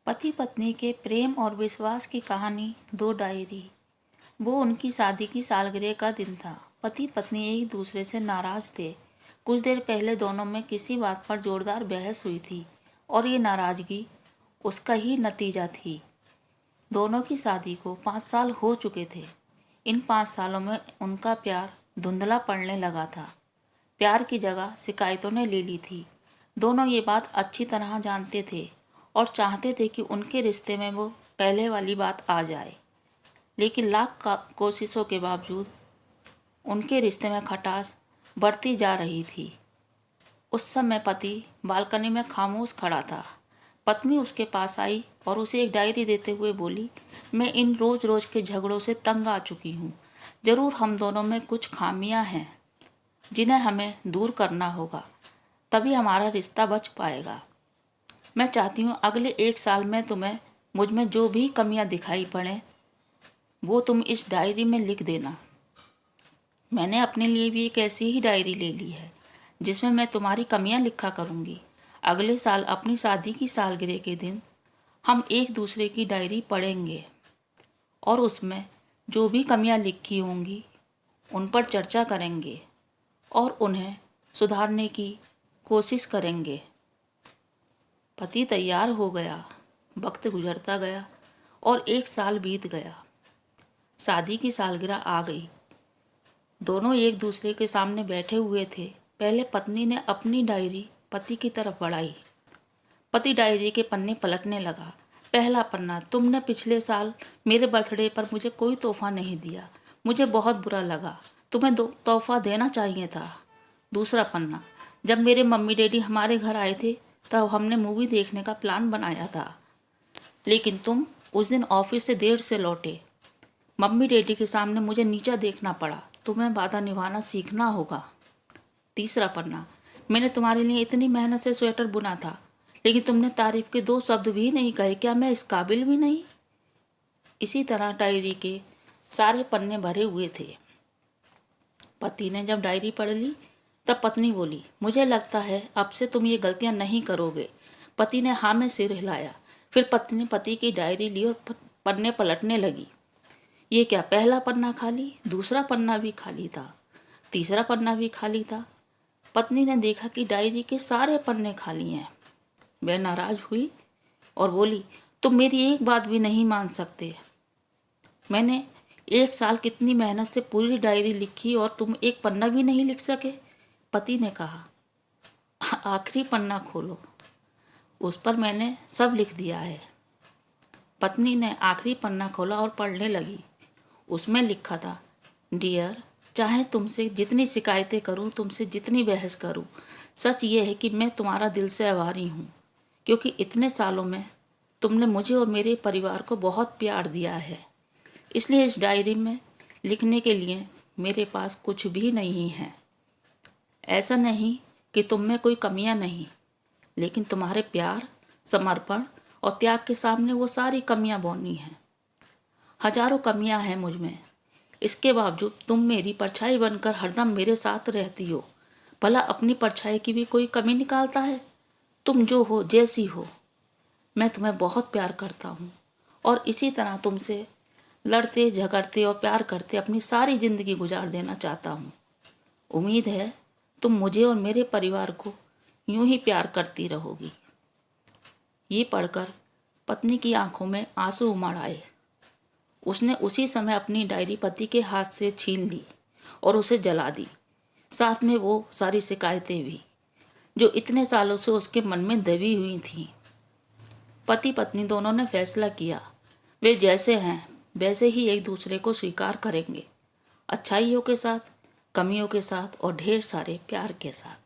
पति पत्नी के प्रेम और विश्वास की कहानी। दो डायरी। वो उनकी शादी की सालगिरह का दिन था। पति पत्नी एक दूसरे से नाराज थे। कुछ देर पहले दोनों में किसी बात पर जोरदार बहस हुई थी और ये नाराजगी उसका ही नतीजा थी। दोनों की शादी को 5 साल हो चुके थे। इन 5 सालों में उनका प्यार धुंधला पड़ने लगा था। प्यार की जगह शिकायतों ने ले ली थी। दोनों ये बात अच्छी तरह जानते थे और चाहते थे कि उनके रिश्ते में वो पहले वाली बात आ जाए, लेकिन लाख कोशिशों के बावजूद उनके रिश्ते में खटास बढ़ती जा रही थी। उस समय पति बालकनी में खामोश खड़ा था। पत्नी उसके पास आई और उसे एक डायरी देते हुए बोली, मैं इन रोज़ रोज़ के झगड़ों से तंग आ चुकी हूँ। ज़रूर हम दोनों में कुछ खामियां हैं जिन्हें हमें दूर करना होगा, तभी हमारा रिश्ता बच पाएगा। मैं चाहती हूँ अगले 1 साल में तुम्हें मुझ में जो भी कमियाँ दिखाई पड़ें वो तुम इस डायरी में लिख देना। मैंने अपने लिए भी एक ऐसी ही डायरी ले ली है जिसमें मैं तुम्हारी कमियाँ लिखा करूँगी। अगले साल अपनी शादी की सालगिरह के दिन हम एक दूसरे की डायरी पढ़ेंगे और उसमें जो भी कमियाँ लिखी होंगी उन पर चर्चा करेंगे और उन्हें सुधारने की कोशिश करेंगे। पति तैयार हो गया। वक्त गुजरता गया और 1 साल बीत गया। शादी की सालगिरह आ गई। दोनों एक दूसरे के सामने बैठे हुए थे। पहले पत्नी ने अपनी डायरी पति की तरफ बढ़ाई। पति डायरी के पन्ने पलटने लगा। पहला पन्ना, तुमने पिछले साल मेरे बर्थडे पर मुझे कोई तोहफा नहीं दिया। मुझे बहुत बुरा लगा। तुम्हें तोहफा देना चाहिए था। दूसरा पन्ना, जब मेरे मम्मी डैडी हमारे घर आए थे तब हमने मूवी देखने का प्लान बनाया था, लेकिन तुम उस दिन ऑफिस से देर से लौटे। मम्मी डैडी के सामने मुझे नीचा देखना पड़ा। तुम्हें वादा निभाना सीखना होगा। तीसरा पन्ना, मैंने तुम्हारे लिए इतनी मेहनत से स्वेटर बुना था, लेकिन तुमने तारीफ के 2 शब्द भी नहीं कहे। क्या मैं इस काबिल भी नहीं? इसी तरह डायरी के सारे पन्ने भरे हुए थे। पति ने जब डायरी पढ़ ली तब पत्नी बोली, मुझे लगता है अब से तुम ये गलतियां नहीं करोगे। पति ने हाँ में सिर हिलाया। फिर पत्नी ने पति की डायरी ली और पन्ने पलटने लगी। ये क्या, पहला पन्ना खाली, दूसरा पन्ना भी खाली था, तीसरा पन्ना भी खाली था। पत्नी ने देखा कि डायरी के सारे पन्ने खाली हैं। वह नाराज हुई और बोली, तुम मेरी एक बात भी नहीं मान सकते। मैंने 1 साल कितनी मेहनत से पूरी डायरी लिखी और तुम एक पन्ना भी नहीं लिख सके। पति ने कहा, आखिरी पन्ना खोलो, उस पर मैंने सब लिख दिया है। पत्नी ने आखिरी पन्ना खोला और पढ़ने लगी। उसमें लिखा था, डियर, चाहे तुमसे जितनी शिकायतें करूं, तुमसे जितनी बहस करूं, सच ये है कि मैं तुम्हारा दिल से आभारी हूं, क्योंकि इतने सालों में तुमने मुझे और मेरे परिवार को बहुत प्यार दिया है। इसलिए इस डायरी में लिखने के लिए मेरे पास कुछ भी नहीं है। ऐसा नहीं कि तुम में कोई कमियां नहीं, लेकिन तुम्हारे प्यार, समर्पण और त्याग के सामने वो सारी कमियां बौनी हैं। हजारों कमियां हैं मुझ में, इसके बावजूद तुम मेरी परछाई बनकर हरदम मेरे साथ रहती हो। भला अपनी परछाई की भी कोई कमी निकालता है? तुम जो हो, जैसी हो, मैं तुम्हें बहुत प्यार करता हूँ और इसी तरह तुमसे लड़ते झगड़ते और प्यार करते अपनी सारी जिंदगी गुजार देना चाहता हूँ। उम्मीद है तुम मुझे और मेरे परिवार को यूं ही प्यार करती रहोगी। ये पढ़कर पत्नी की आंखों में आंसू उमड़ आए। उसने उसी समय अपनी डायरी पति के हाथ से छीन ली और उसे जला दी, साथ में वो सारी शिकायतें भी जो इतने सालों से उसके मन में दबी हुई थीं। पति पत्नी दोनों ने फैसला किया, वे जैसे हैं वैसे ही एक दूसरे को स्वीकार करेंगे, अच्छाइयों के साथ, कमियों के साथ और ढेर सारे प्यार के साथ।